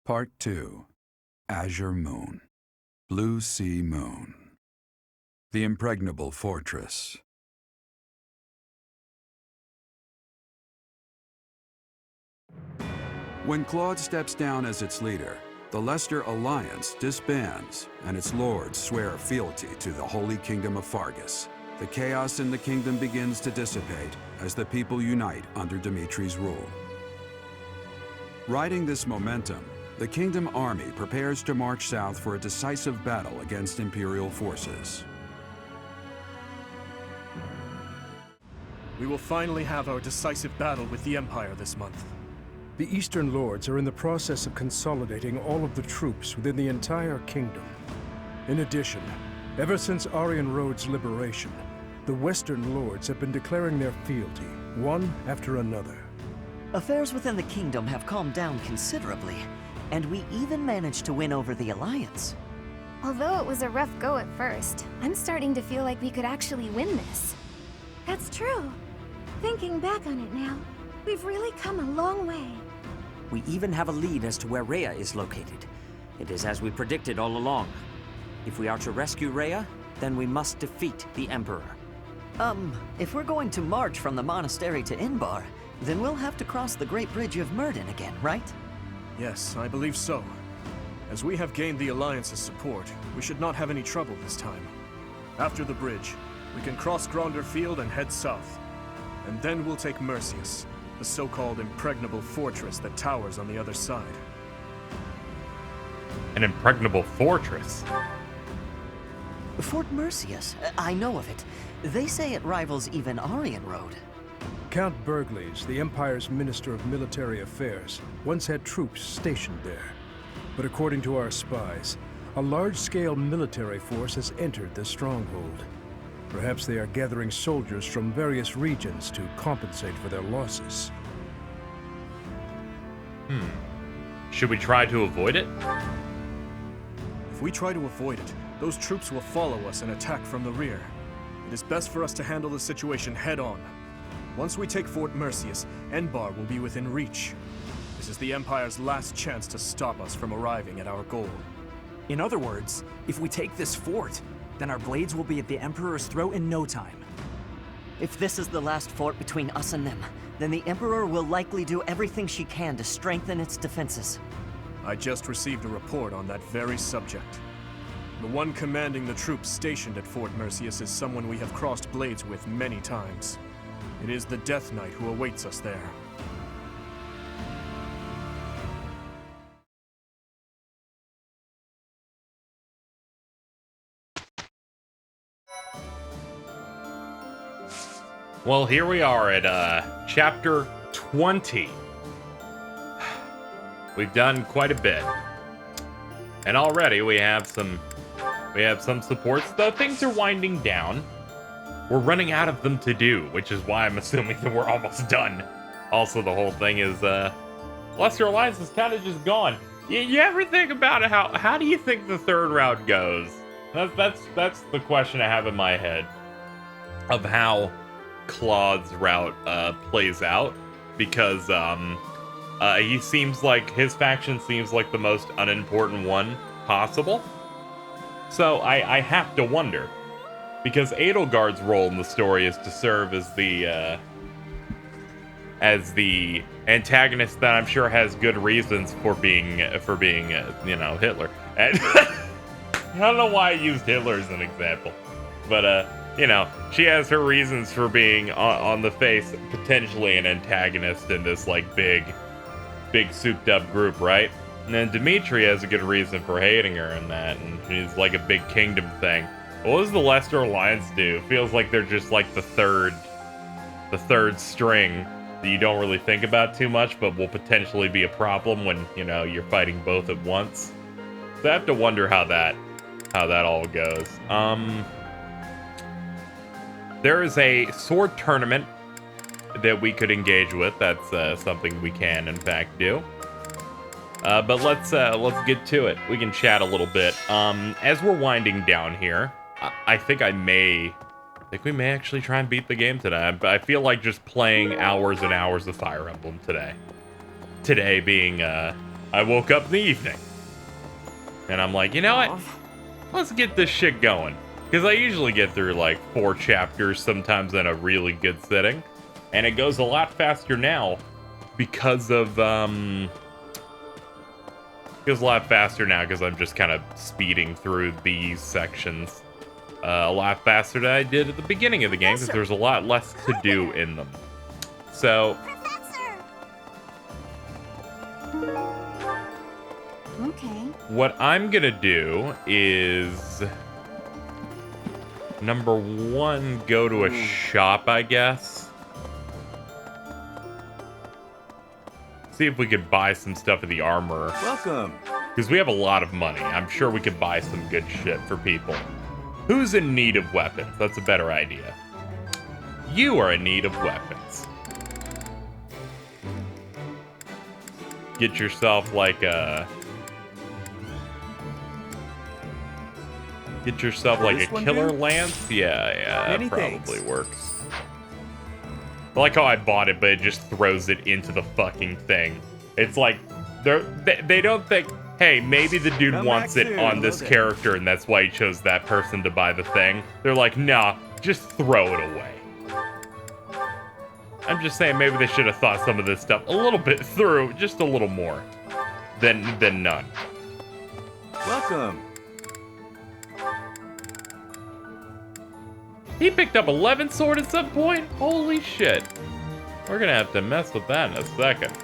Part 2. Azure Moon. Blue Sea Moon. The Impregnable Fortress. When Claude steps down as its leader, the Leicester Alliance disbands, and its lords swear fealty to the Holy Kingdom of Fargus. The chaos in the kingdom begins to dissipate as the people unite under Dimitri's rule. Riding this momentum, the Kingdom Army prepares to march south for a decisive battle against Imperial forces. We will finally have our decisive battle with the Empire this month. The Eastern Lords are in the process of consolidating all of the troops within the entire kingdom. In addition, ever since Aryan Road's liberation, the Western Lords have been declaring their fealty, one after another. Affairs within the kingdom have calmed down considerably, and we even managed to win over the Alliance. Although it was a rough go at first, I'm starting to feel like we could actually win this. That's true. Thinking back on it now, we've really come a long way. We even have a lead as to where Rhea is located. It is as we predicted all along. If we are to rescue Rhea, then we must defeat the Emperor. If we're going to march from the monastery to Inbar, then we'll have to cross the Great Bridge of Myrddin again, right? Yes, I believe so. As we have gained the Alliance's support, we should not have any trouble this time. After the bridge, we can cross Gronder Field and head south. And then we'll take Mercius, the so-called impregnable fortress that towers on the other side. An impregnable fortress? Fort Mercius, I know of it. They say it rivals even Aryan Road. Count Burgleys, the Empire's Minister of Military Affairs, once had troops stationed there. But according to our spies, a large-scale military force has entered the stronghold. Perhaps they are gathering soldiers from various regions to compensate for their losses. Should we try to avoid it? If we try to avoid it, those troops will follow us and attack from the rear. It is best for us to handle the situation head-on. Once we take Fort Mercius, Enbar will be within reach. This is the Empire's last chance to stop us from arriving at our goal. In other words, if we take this fort, then our blades will be at the Emperor's throat in no time. If this is the last fort between us and them, then the Emperor will likely do everything she can to strengthen its defenses. I just received a report on that very subject. The one commanding the troops stationed at Fort Mercius is someone we have crossed blades with many times. It is the Death Knight who awaits us there. Well, here we are at chapter 20. We've done quite a bit. And already we have some supports, though things are winding down. We're running out of them to do, which is why I'm assuming that we're almost done. Also, the whole thing is, Leicester Alliance is kind of just gone. You ever think about it? How do you think the third round goes? That's the question I have in my head of how Claude's route plays out, because he seems like his faction seems like the most unimportant one possible. So I have to wonder, because Edelgard's role in the story is to serve as the antagonist that I'm sure has good reasons for being Hitler. And I don't know why I used Hitler as an example, but she has her reasons for being on the face potentially an antagonist in this like big souped up group, right? And then Dimitri has a good reason for hating her in that, and she's like a big kingdom thing. What does the Leicester Alliance do? Feels like they're just like the third string that you don't really think about too much, but will potentially be a problem when you're fighting both at once. So I have to wonder how that all goes. There is a sword tournament that we could engage with. That's something we can, in fact, do. But let's get to it. We can chat a little bit. As we're winding down here, I think we may actually try and beat the game today. I feel like just playing hours and hours of Fire Emblem today. Today being I woke up in the evening. And I'm like, you know what? Let's get this shit going. Because I usually get through like 4 chapters, sometimes in a really good sitting. And it goes a lot faster now because of, it goes a lot faster now because I'm just kind of speeding through these sections. A lot faster than I did at the beginning of the game because there's a lot less to do in them. So... Okay. what I'm gonna do is... number 1, go to a shop, I guess. See if we could buy some stuff of the armor. Welcome. Because we have a lot of money. I'm sure we could buy some good shit for people. Who's in need of weapons? That's a better idea. You are in need of weapons. Get yourself like a... get yourself like a killer lance? Yeah, that probably works. I like how I bought it, but it just throws it into the fucking thing. It's like, they don't think, hey, maybe the dude wants it on this character, and that's why he chose that person to buy the thing. They're like, nah, just throw it away. I'm just saying, maybe they should have thought some of this stuff a little bit through, just a little more than none. Welcome. He picked up 11 sword at some point? Holy shit. We're gonna have to mess with that in a second.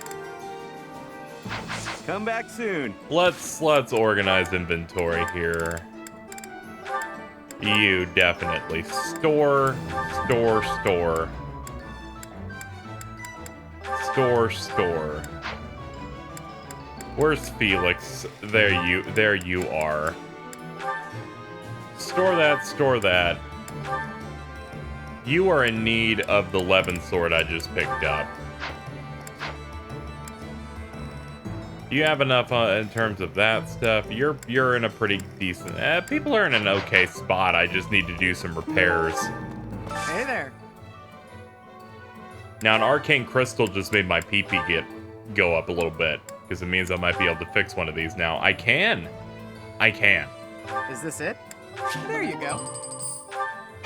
Come back soon. Let's organize inventory here. You definitely store. Where's Felix? There you are. Store that. You are in need of the Levin sword I just picked up. You have enough in terms of that stuff. You're in a pretty decent... people are in an okay spot. I just need to do some repairs. Hey there. Now, an arcane crystal just made my PP go up a little bit. Because it means I might be able to fix one of these now. I can. Is this it? There you go.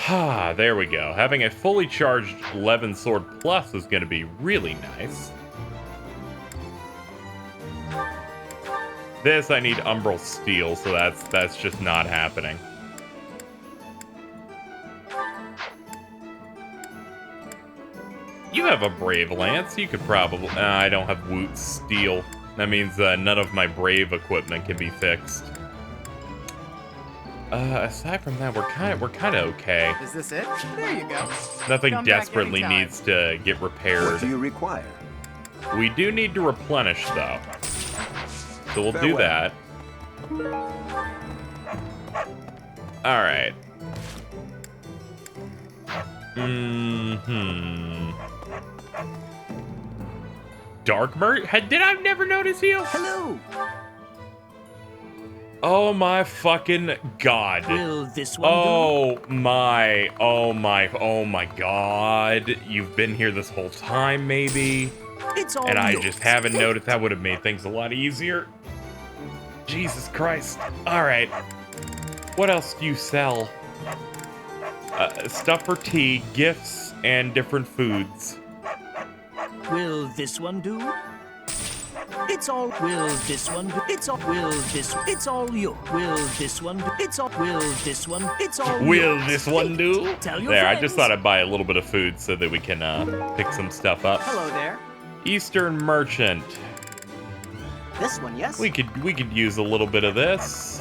Ah, there we go. Having a fully charged Levin Sword Plus is going to be really nice. This, I need Umbral Steel, so that's just not happening. You have a Brave Lance. You could probably... I don't have Woot Steel. That means none of my Brave equipment can be fixed. Aside from that, we're kind of okay. Is this it? There you go. Nothing Come desperately back anytime. needs to get repaired. What do you require? We do need to replenish, though. So we'll do that. Alright. Dark Merc? Did I never notice you? Hello. Oh my fucking god. Will this one do? Oh my god. You've been here this whole time, maybe? It's all and I yours. just haven't noticed. That would have made things a lot easier. Jesus Christ. Alright. What else do you sell? Stuff for tea, gifts, and different foods. Will this one do? It's all. Will this one do? It's all. Will this? It's all you. Will this one do? It's all. Will this one? It's all. Will yours. this one do? Tell your there, friends. I just thought I'd buy a little bit of food so that we can pick some stuff up. Hello there. Eastern Merchant. This one, yes? We could use a little bit of this.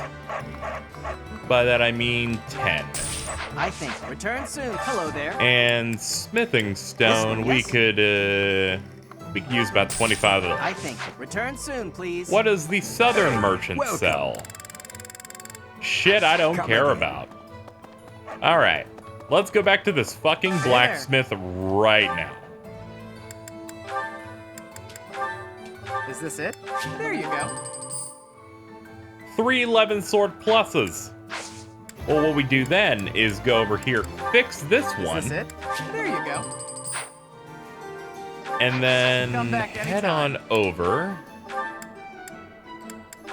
By that I mean 10. I think. Return soon. Hello there. And smithing stone, Yes. we could use about 25 of them. I think. Return soon, please. What does the Southern Merchant Welcome. sell? Shit, I don't care about. All right, let's go back to this fucking blacksmith right now. Is this it? There you go. 3 11 sword pluses. Well, what we do then is go over here, fix this one, Is this it? There you go. and then Come back head anytime. on over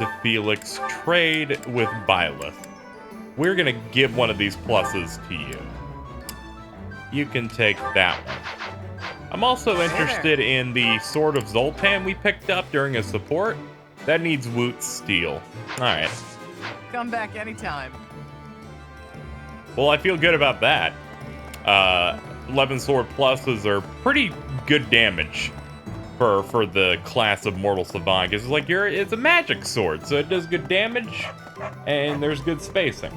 to Felix, trade with Byleth. We're gonna give one of these pluses to you. You can take that one. I'm also interested in the Sword of Zoltan we picked up during a support. That needs Woot's steel. Alright. Come back anytime. Well, I feel good about that. 11 sword pluses are pretty good damage for the class of Mortal Savant. Because it's like it's a magic sword, so it does good damage, and there's good spacing.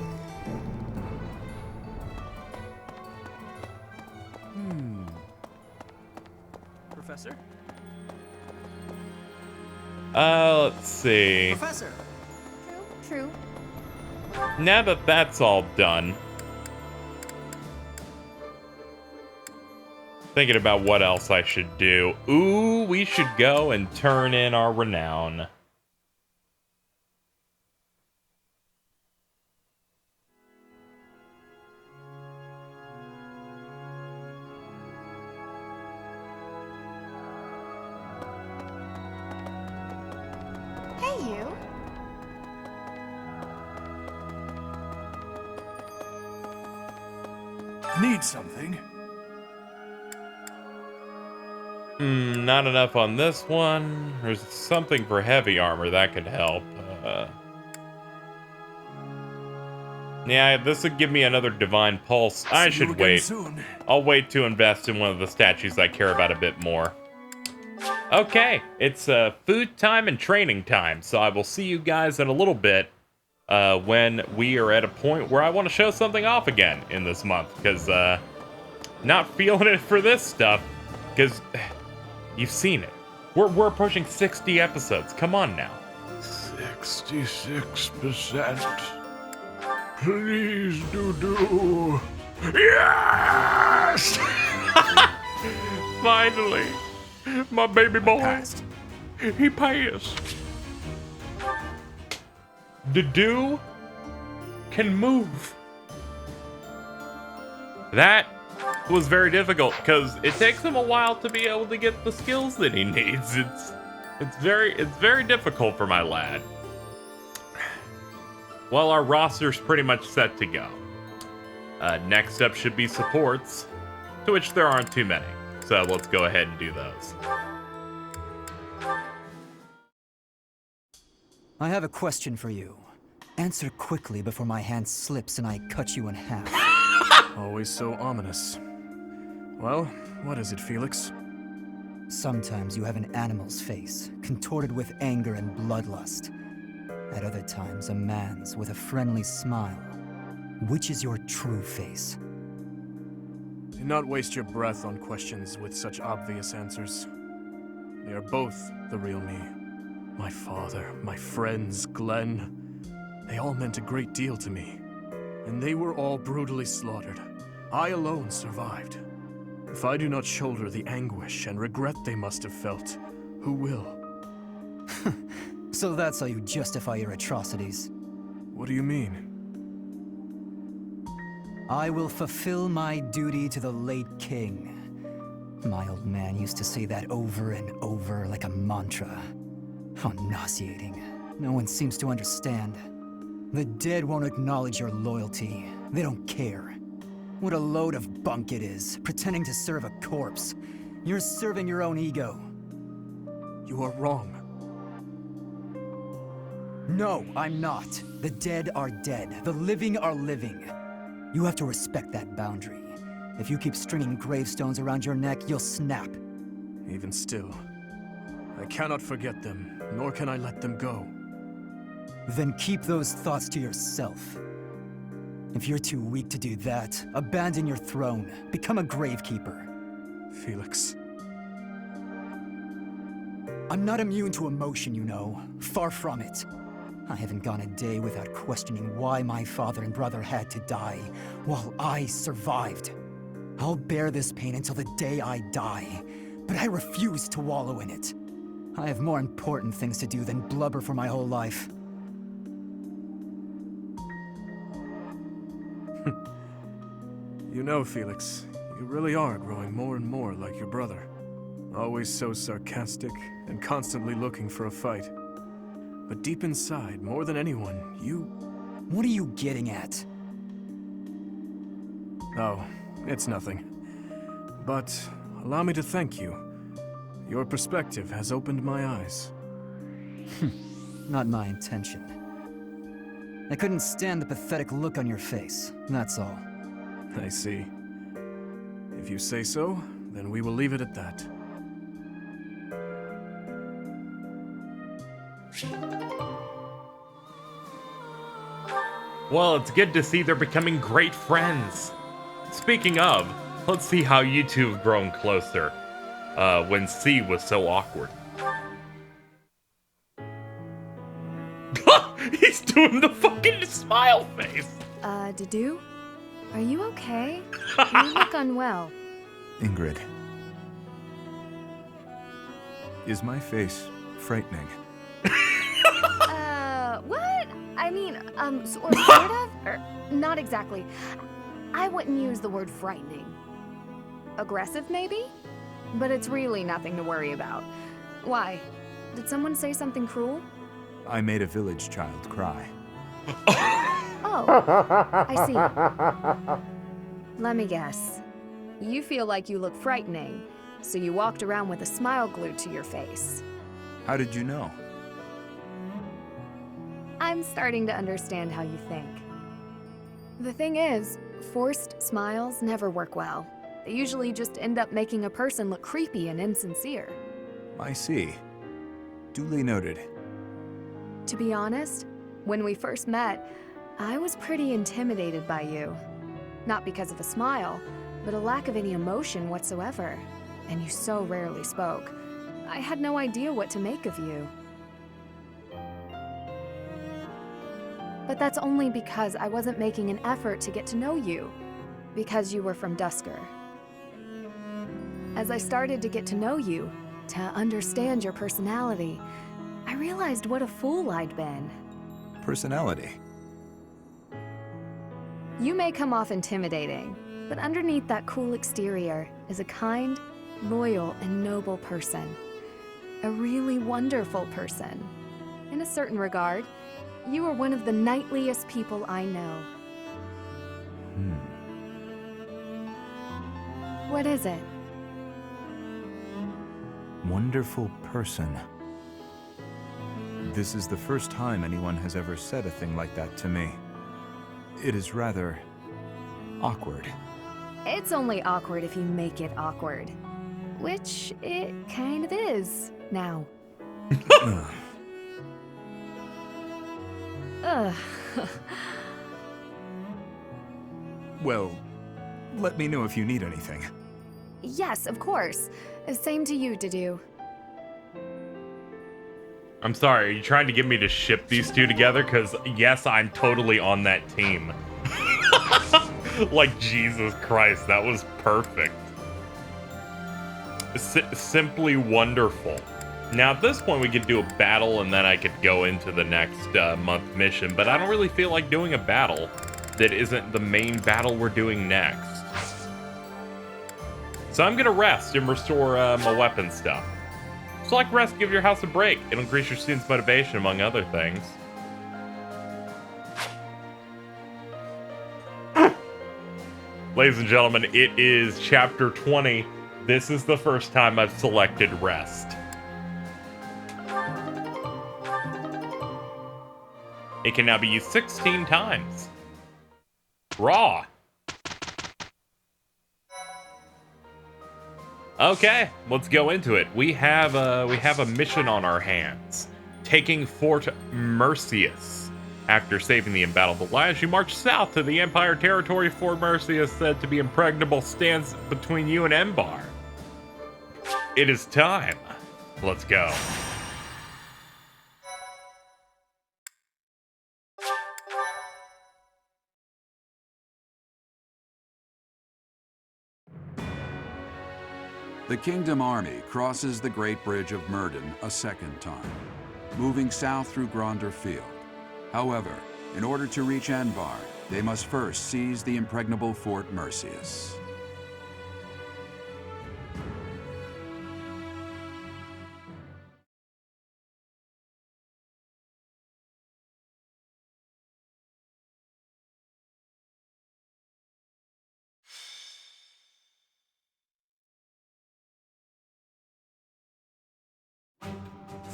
Professor? Let's see. Professor! True. Now that that's all done, thinking about what else I should do. Ooh, we should go and turn in our renown. Hey, you. Need something? Not enough on this one. There's something for heavy armor that could help. Yeah, this would give me another divine pulse. I should wait. Soon. I'll wait to invest in one of the statues I care about a bit more. Okay, it's food time and training time, so I will see you guys in a little bit when we are at a point where I want to show something off again in this month, because not feeling it for this stuff, because you've seen it. We're approaching 60 episodes. Come on now. 66%. Please do. Yes! Finally, my baby boy. He passed. Dudu can move. That was very difficult because it takes him a while to be able to get the skills that he needs. It's very difficult for my lad. Well, our roster's pretty much set to go. Next up should be supports, to which there aren't too many. So let's go ahead and do those. I have a question for you. Answer quickly before my hand slips and I cut you in half. Always so ominous. Well, what is it, Felix? Sometimes you have an animal's face, contorted with anger and bloodlust. At other times, a man's with a friendly smile. Which is your true face? Do not waste your breath on questions with such obvious answers. They are both the real me. My father, my friends, Glenn. They all meant a great deal to me. And they were all brutally slaughtered. I alone survived. If I do not shoulder the anguish and regret they must have felt, who will? So that's how you justify your atrocities. What do you mean? I will fulfill my duty to the late king. My old man used to say that over and over like a mantra. How nauseating. No one seems to understand. The dead won't acknowledge your loyalty. They don't care. What a load of bunk it is, pretending to serve a corpse. You're serving your own ego. You are wrong. No, I'm not. The dead are dead. The living are living. You have to respect that boundary. If you keep stringing gravestones around your neck, you'll snap. Even still, I cannot forget them, nor can I let them go. Then keep those thoughts to yourself. If you're too weak to do that, abandon your throne. Become a gravekeeper. Felix. I'm not immune to emotion, you know. Far from it. I haven't gone a day without questioning why my father and brother had to die, while I survived. I'll bear this pain until the day I die, but I refuse to wallow in it. I have more important things to do than blubber for my whole life. You know, Felix, you really are growing more and more like your brother. Always so sarcastic and constantly looking for a fight. But deep inside, more than anyone, you... What are you getting at? Oh, it's nothing. But allow me to thank you. Your perspective has opened my eyes. Not my intention. I couldn't stand the pathetic look on your face, that's all. I see. If you say so, then we will leave it at that. Well, it's good to see they're becoming great friends. Speaking of, let's see how you two have grown closer. When C was so awkward. He's doing the fucking smile face. Dedu? Are you okay? You look unwell. Ingrid. Is my face frightening? What? I mean, sort of? Or, not exactly. I wouldn't use the word frightening. Aggressive, maybe? But it's really nothing to worry about. Why? Did someone say something cruel? I made a village child cry. Oh, I see. Let me guess. You feel like you look frightening, so you walked around with a smile glued to your face. How did you know? I'm starting to understand how you think. The thing is, forced smiles never work well. They usually just end up making a person look creepy and insincere. I see. Duly noted. To be honest, when we first met, I was pretty intimidated by you. Not because of a smile, but a lack of any emotion whatsoever. And you so rarely spoke. I had no idea what to make of you. But that's only because I wasn't making an effort to get to know you, because you were from Dusker. As I started to get to know you, to understand your personality, I realized what a fool I'd been. Personality. You may come off intimidating, but underneath that cool exterior is a kind, loyal, and noble person. A really wonderful person. In a certain regard, you are one of the knightliest people I know. What is it? Wonderful person. This is the first time anyone has ever said a thing like that to me. It is rather awkward. It's only awkward if you make it awkward. Which it kind of is, now. Ugh. Well, let me know if you need anything. Yes, of course. Same to you, Dedu. I'm sorry, are you trying to get me to ship these two together? Because, yes, I'm totally on that team. Like, Jesus Christ, that was perfect. Simply wonderful. Now, at this point, we could do a battle, and then I could go into the next month mission, but I don't really feel like doing a battle that isn't the main battle we're doing next. So I'm gonna rest and restore my weapon stuff. So like rest, give your house a break. It'll increase your students' motivation, among other things. Ladies and gentlemen, it is chapter 20. This is the first time I've selected rest. It can now be used 16 times. Raw. Okay, let's go into it. We have a mission on our hands. Taking Fort Mercius. After saving the embattled Elias, you march south to the Empire territory. Fort Mercius, said to be impregnable, stands between you and Embar. It is time. Let's go. The Kingdom Army crosses the Great Bridge of Myrden a second time, moving south through Gronder Field. However, in order to reach Anbar, they must first seize the impregnable Fort Mercius.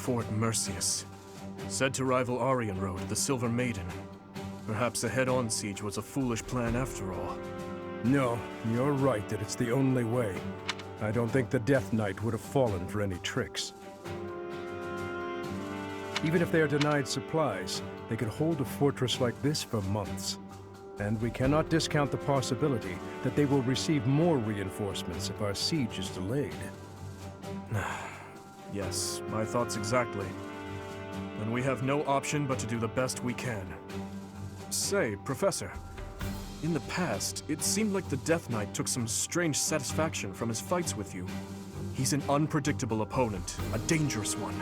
Fort Mercius. Said to rival Aryan Road, the Silver Maiden. Perhaps a head-on siege was a foolish plan after all. No, you're right that it's the only way. I don't think the Death Knight would have fallen for any tricks. Even if they are denied supplies, they could hold a fortress like this for months. And we cannot discount the possibility that they will receive more reinforcements if our siege is delayed. Yes, my thoughts exactly. And we have no option but to do the best we can. Say, Professor, in the past, it seemed like the Death Knight took some strange satisfaction from his fights with you. He's an unpredictable opponent, a dangerous one.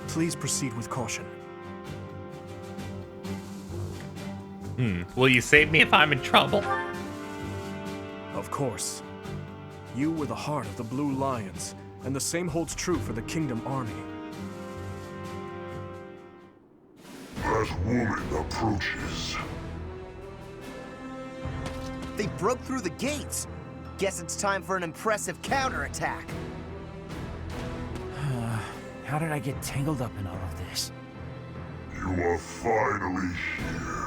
Please proceed with caution. Will you save me if I'm in trouble? Of course. You were the heart of the Blue Lions, and the same holds true for the Kingdom Army. That woman approaches. They broke through the gates. Guess it's time for an impressive counterattack. How did I get tangled up in all of this? You are finally here.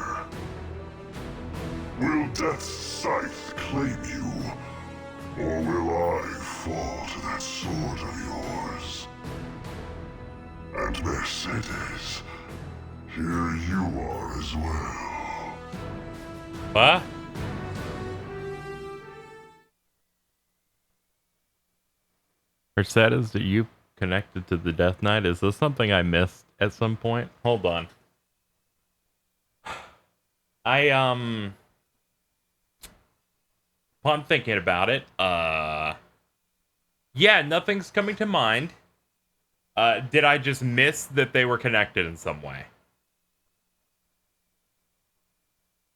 Will Death's scythe claim you? Or will I fall to that sword of yours? And Mercedes, here you are as well. What? Mercedes, are you connected to the Death Knight? Is this something I missed at some point? Hold on. Upon thinking about it, yeah, nothing's coming to mind. Did I just miss that they were connected in some way?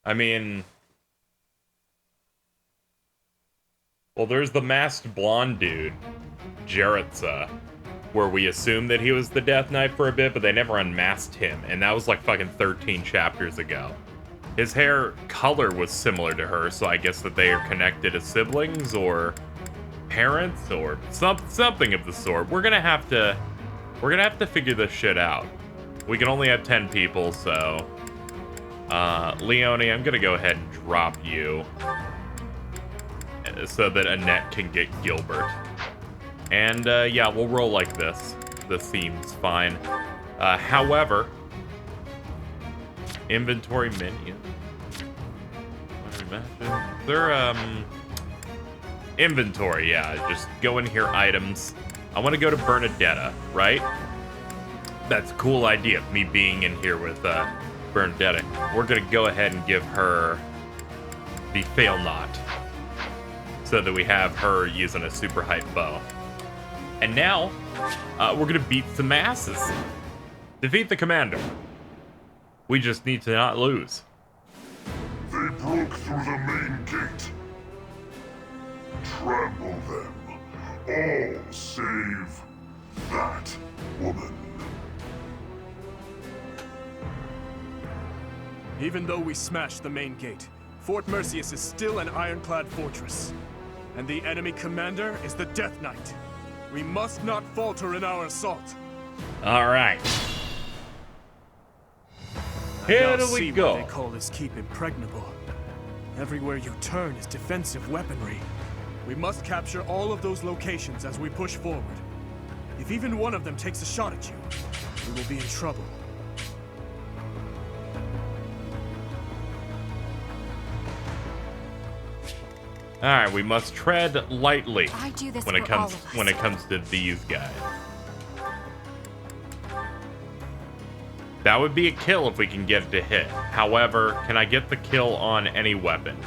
I mean, well, there's the masked blonde dude, Jaritza, where we assumed that he was the Death Knight for a bit, but they never unmasked him, and that was like fucking 13 chapters ago. His hair color was similar to her, so I guess that they are connected as siblings or parents or something of the sort. We're gonna have to figure this shit out. We can only have 10 people, so Leonie, I'm gonna go ahead and drop you so that Annette can get Gilbert. And yeah, we'll roll like this. This seems fine. However, inventory menu. They're inventory, yeah. Just go in here, items. I want to go to Bernadetta, right? That's a cool idea, me being in here with Bernadetta. We're gonna go ahead and give her the fail knot, so that we have her using a super hype bow. And now, we're gonna beat some asses. Defeat the commander. We just need to not lose. They broke through the main gate. Trample them. All save that woman. Even though we smashed the main gate, Fort Mercius is still an ironclad fortress. And the enemy commander is the Death Knight. We must not falter in our assault. All right. Here we go. What they call this keep impregnable. Everywhere you turn is defensive weaponry. We must capture all of those locations as we push forward. If even one of them takes a shot at you, we will be in trouble. All right, we must tread lightly I do this when it for all comes of us. when it comes to these guys. That would be a kill if we can get it to hit. However, can I get the kill on any weapon?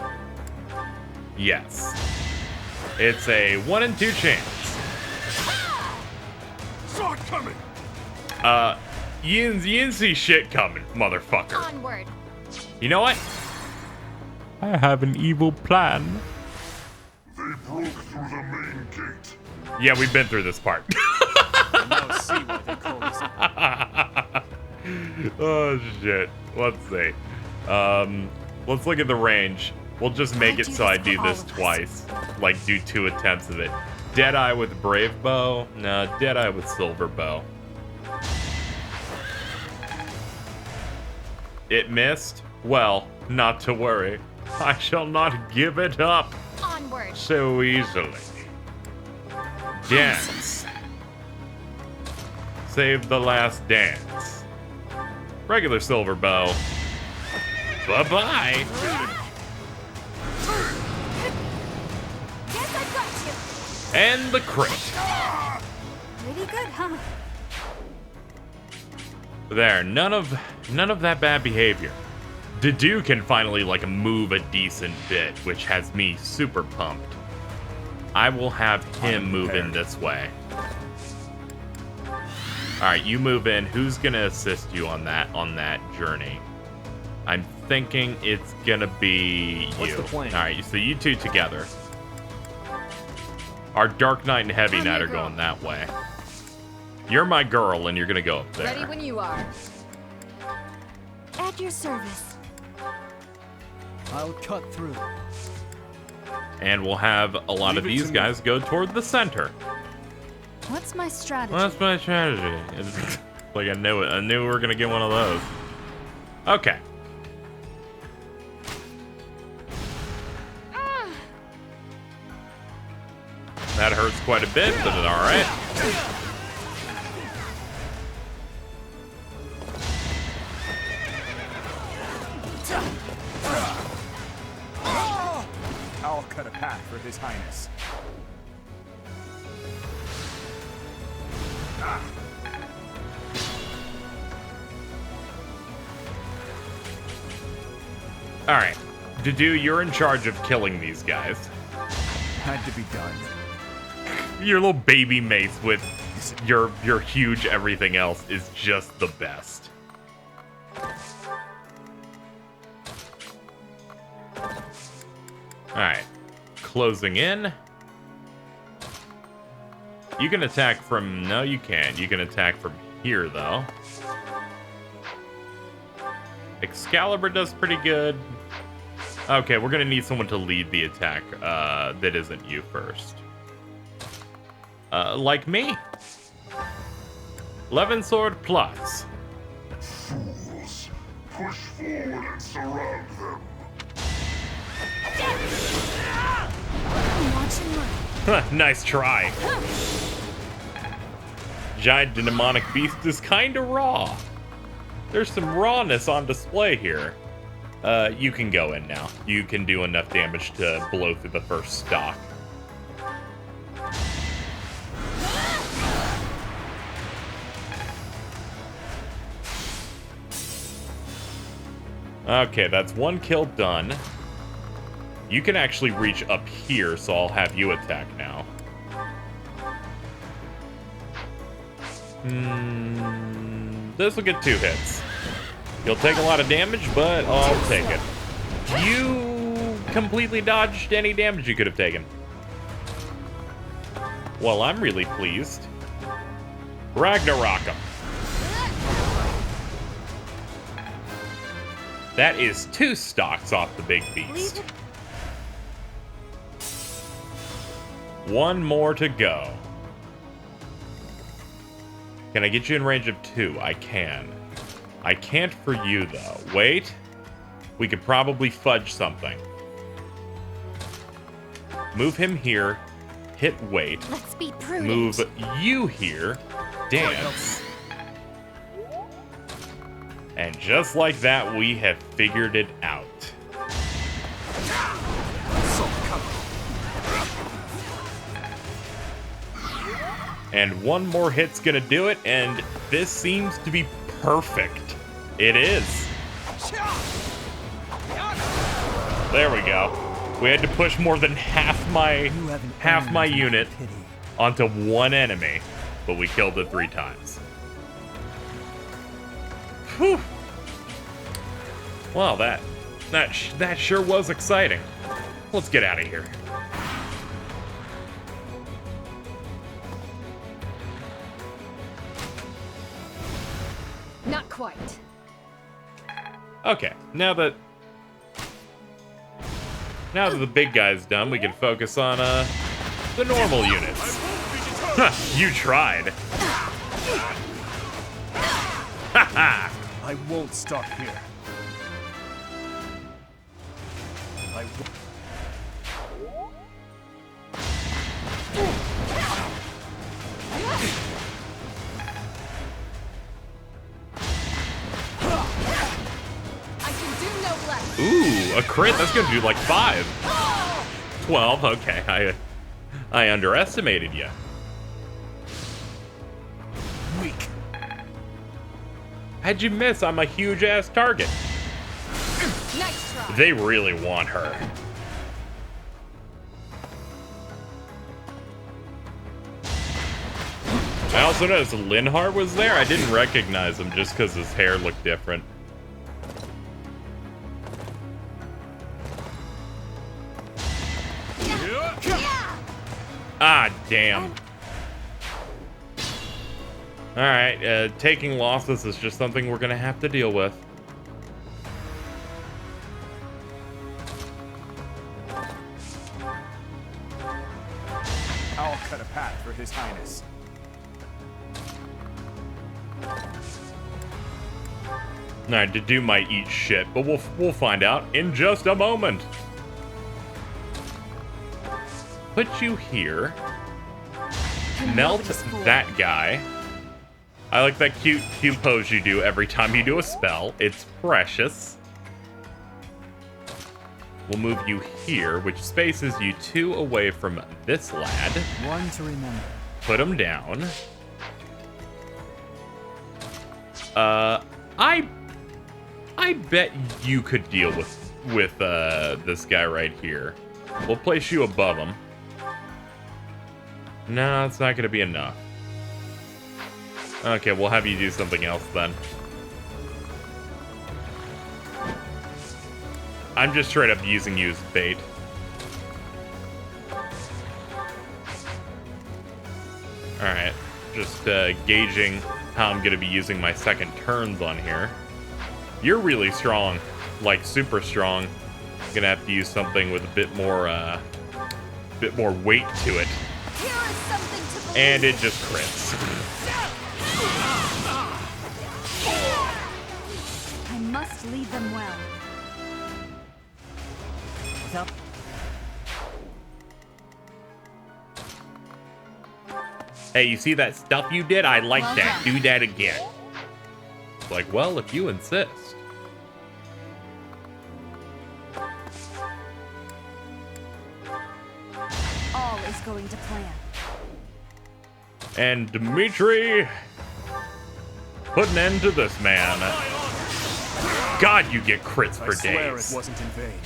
Yes. It's a 1 in 2 chance. Shot coming. You didn't see shit coming, motherfucker. Onward. You know what? I have an evil plan. They broke through the main gate. Yeah, we've been through this part. Now see why they call this. Oh shit. Let's see. Let's look at the range. We'll just make it so I do this twice. Like do 2 attempts of it. Deadeye with Brave Bow? No, Deadeye with Silver Bow. It missed? Well, not to worry. I shall not give it up Onward. so easily. Dance. Save the last dance. Regular silver bow. Bye-bye. Guess I got you. And the crit. Pretty good, huh? There, none of that bad behavior. Dedu can finally like move a decent bit, which has me super pumped. I will have him move in this way. Alright, you move in. Who's gonna assist you on that journey? I'm thinking it's gonna be you. What's the plan? Alright, so you two together. Our Dark Knight and Heavy Knight are going that way. You're my girl, and you're gonna go up there. Ready when you are. At your service. I'll cut through. And we'll have a lot of these guys go toward the center. What's my strategy? Well, that's my strategy. Like, I knew it. I knew we were gonna get one of those. Okay. That hurts quite a bit, but it's alright. I'll cut a path for His Highness. Alright. Dedu, you're in charge of killing these guys. Had to be done. Your little baby mace with your huge everything else is just the best. Alright. Closing in. You can attack from... No, you can't. You can attack from here, though. Excalibur does pretty good. Okay, we're gonna need someone to lead the attack that isn't you first. Like me. 11 sword plus. Fools, push forward and surround them. Nice try. Giant demonic beast is kinda raw. There's some rawness on display here. You can go in now. You can do enough damage to blow through the first stock. Okay, that's one kill done. You can actually reach up here, so I'll have you attack now. This will get 2 hits. You'll take a lot of damage, but I'll take it. You completely dodged any damage you could have taken. Well, I'm really pleased. Ragnarok 'em. That is 2 stocks off the big beast. 1 more to go. Can I get you in range of 2? I can. I can't for you, though. Wait. We could probably fudge something. Move him here. Hit wait. Let's be prudent. Move you here. Dance. And just like that, we have figured it out. And 1 more hit's gonna do it, and this seems to be perfect. It is. There we go. We had to push more than half my unit onto 1 enemy, but we killed it 3 times. Whew. Well, that sure was exciting. Let's get out of here. Not quite. Okay, now that the big guy's done, we can focus on the normal units. Huh, you tried. I won't stop here. Ooh, a crit? That's gonna do like 5. 12, okay. I underestimated you. Weak. How'd you miss? I'm a huge-ass target. Nice try. They really want her. I also noticed Linhardt was there. I didn't recognize him just because his hair looked different. Ah, damn. Alright, taking losses is just something we're gonna have to deal with. I'll cut a path for His Highness. Alright, Dedu might eat shit, but we'll find out in just a moment. Put you here. Melt that guy. I like that cute pose you do every time you do a spell. It's precious. We'll move you here, which spaces you 2 away from this lad. One to remember. Put him down. I bet you could deal with this guy right here. We'll place you above him. No, it's not gonna be enough. Okay, we'll have you do something else then. I'm just straight up using you as bait. Alright, just gauging how I'm gonna be using my second turns on here. You're really strong, like super strong. I'm gonna have to use something with a bit more weight to it. And it just crits. I must lead them well. Hey, you see that stuff you did? I like that. Do that again. It's like, well, if you insist. All is going to plan. And Dimitri, put an end to this man. God, you get crits for I swear days. it wasn't in vain.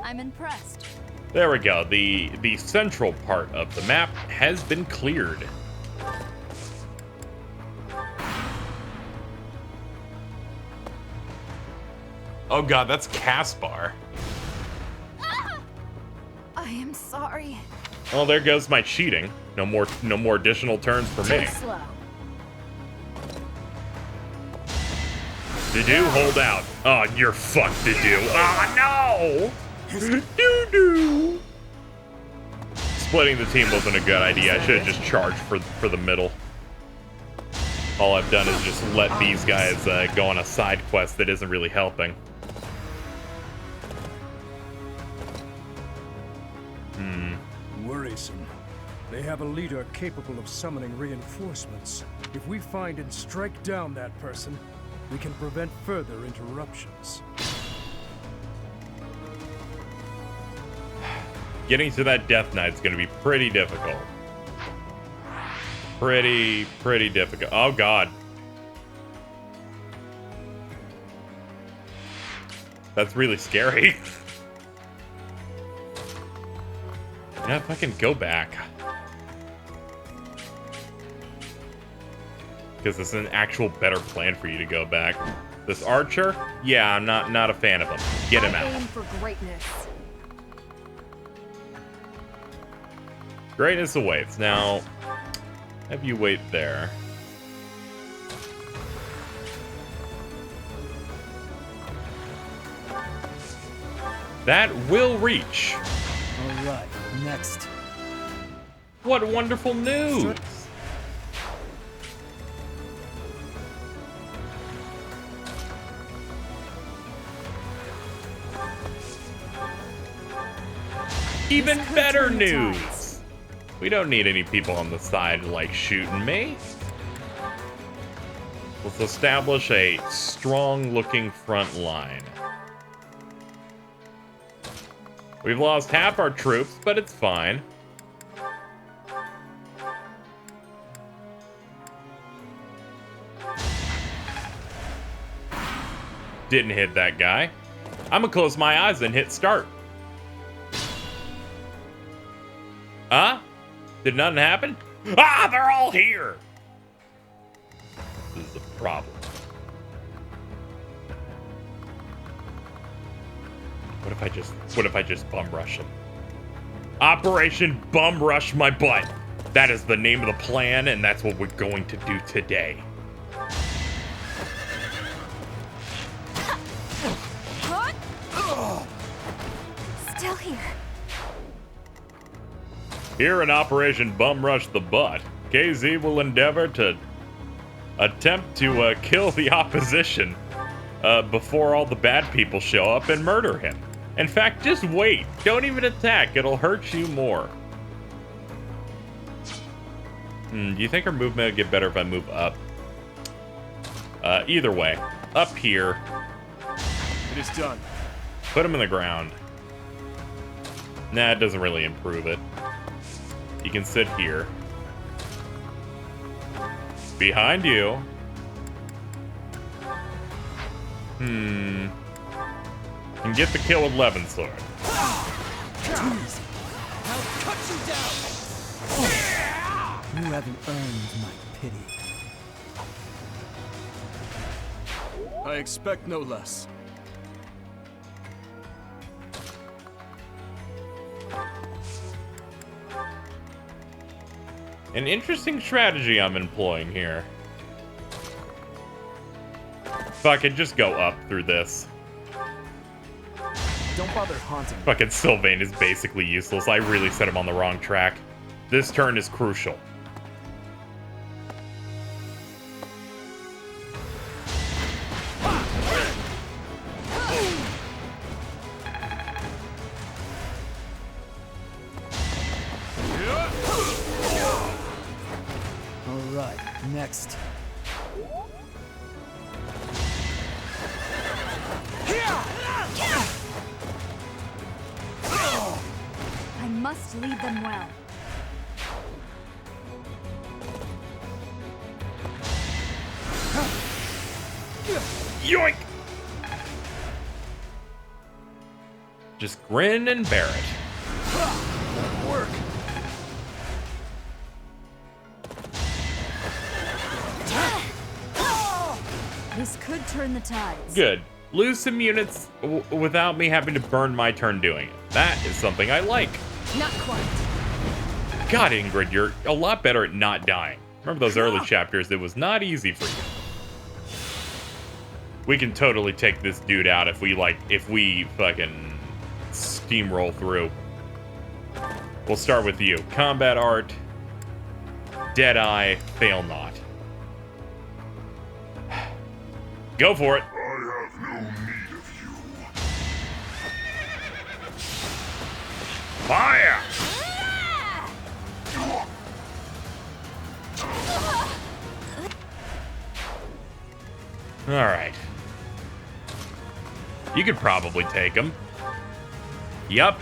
I'm impressed. There we go. The central part of the map has been cleared. Oh god, that's Caspar. I am sorry. Well, there goes my cheating. No more additional turns for me. Too slow. Dedu, hold out. Oh, you're fucked, Dedu. Oh, no! Doo-doo! Splitting the team wasn't a good idea. I should have just charged for the middle. All I've done is just let these guys go on a side quest that isn't really helping. Worrisome. They have a leader capable of summoning reinforcements. If we find and strike down that person, we can prevent further interruptions. Getting to that Death Knight's gonna be pretty difficult. Pretty difficult. Oh god. That's really scary. Yeah, if I can go back. Because it's an actual better plan for you to go back. This archer? Yeah, I'm not a fan of him. Get him out. Aim for greatness. Greatness awaits. Now, have you wait there. That will reach. All right, next. What wonderful news! Even This could better turn the news. tides. We don't need any people on the side like shooting me. Let's establish a strong-looking front line. We've lost half our troops, but it's fine. Didn't hit that guy. I'm gonna close my eyes and hit start. Huh? Did nothing happen? Ah, they're all here! This is a problem. What if I just bum rush them? Operation Bum Rush My Butt. That is the name of the plan, and that's what we're going to do today. Still here. Here in Operation Bum Rush the Butt, KZ will endeavor to attempt to kill the opposition before all the bad people show up and murder him. In fact, just wait. Don't even attack. It'll hurt you more. Do you think our movement would get better if I move up? Either way. Up here. It is done. Put him in the ground. Nah, it doesn't really improve it. You can sit here. Behind you. Can get the kill with Levin Sword. I'll cut you down. You haven't earned my pity. I expect no less. An interesting strategy I'm employing here. Fuck it, just go up through this. Don't bother haunting me. Fucking Sylvain is basically useless. I really set him on the wrong track. This turn is crucial. All right, next. I must lead them well. Yoink! Just grin and bear it. Work. This could turn the tides. Good. Lose some units without me having to burn my turn doing it. That is something I like. Not quite. God, Ingrid, you're a lot better at not dying. Remember those early chapters? It was not easy for you. We can totally take this dude out if we fucking steamroll through. We'll start with you. Combat art. Deadeye. Fail not. Go for it. I have no need of you. Fire! Alright. You could probably take him. Yup.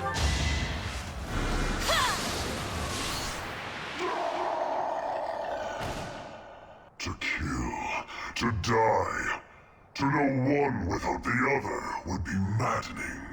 To kill, to die, to know one without the other would be maddening.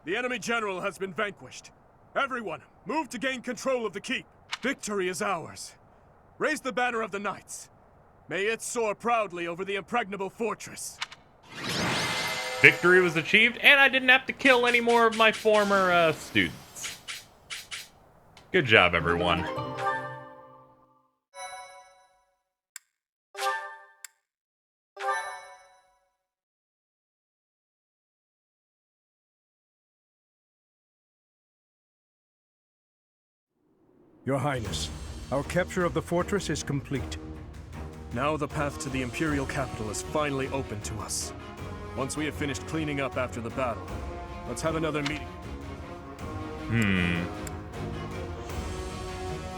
The enemy general has been vanquished. Everyone, move to gain control of the keep. Victory is ours. Raise the banner of the knights. May it soar proudly over the impregnable fortress. Victory was achieved, and I didn't have to kill any more of my former students. Good job, everyone. Your Highness, our capture of the fortress is complete. Now the path to the Imperial capital is finally open to us. Once we have finished cleaning up after the battle, let's have another meeting.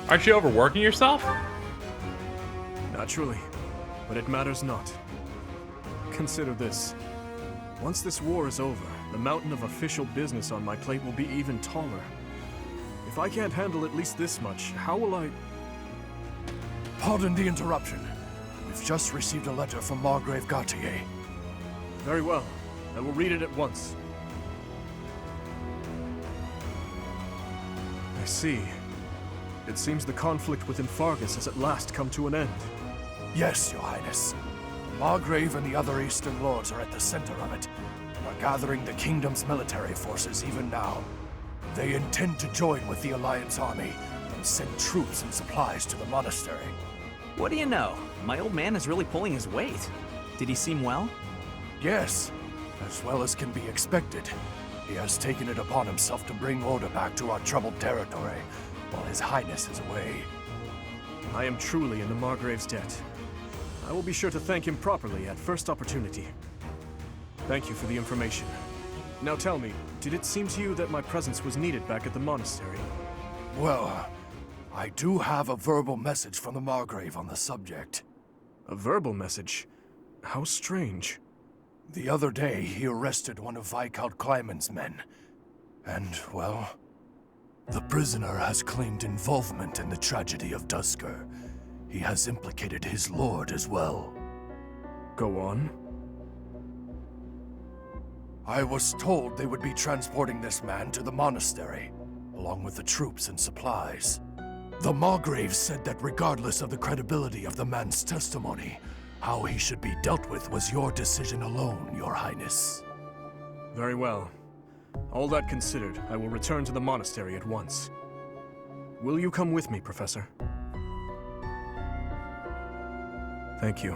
Aren't you overworking yourself? Naturally, but it matters not. Consider this. Once this war is over, the mountain of official business on my plate will be even taller. If I can't handle at least this much, how will I... Pardon the interruption. We've just received a letter from Margrave Gautier. Very well. I will read it at once. I see. It seems the conflict within Fargus has at last come to an end. Yes, Your Highness. Margrave and the other Eastern Lords are at the center of it, and are gathering the Kingdom's military forces even now. They intend to join with the Alliance army and send troops and supplies to the monastery. What do you know? My old man is really pulling his weight. Did he seem well? Yes, as well as can be expected. He has taken it upon himself to bring order back to our troubled territory, while His Highness is away. I am truly in the Margrave's debt. I will be sure to thank him properly at first opportunity. Thank you for the information. Now tell me, did it seem to you that my presence was needed back at the monastery? Well, I do have a verbal message from the Margrave on the subject. A verbal message? How strange. The other day, he arrested one of Viscount Kleiman's men. And, well, the prisoner has claimed involvement in the tragedy of Dusker. He has implicated his lord as well. Go on. I was told they would be transporting this man to the monastery, along with the troops and supplies. The Margrave said that regardless of the credibility of the man's testimony, how he should be dealt with was your decision alone, Your Highness. Very well. All that considered, I will return to the monastery at once. Will you come with me, Professor? Thank you.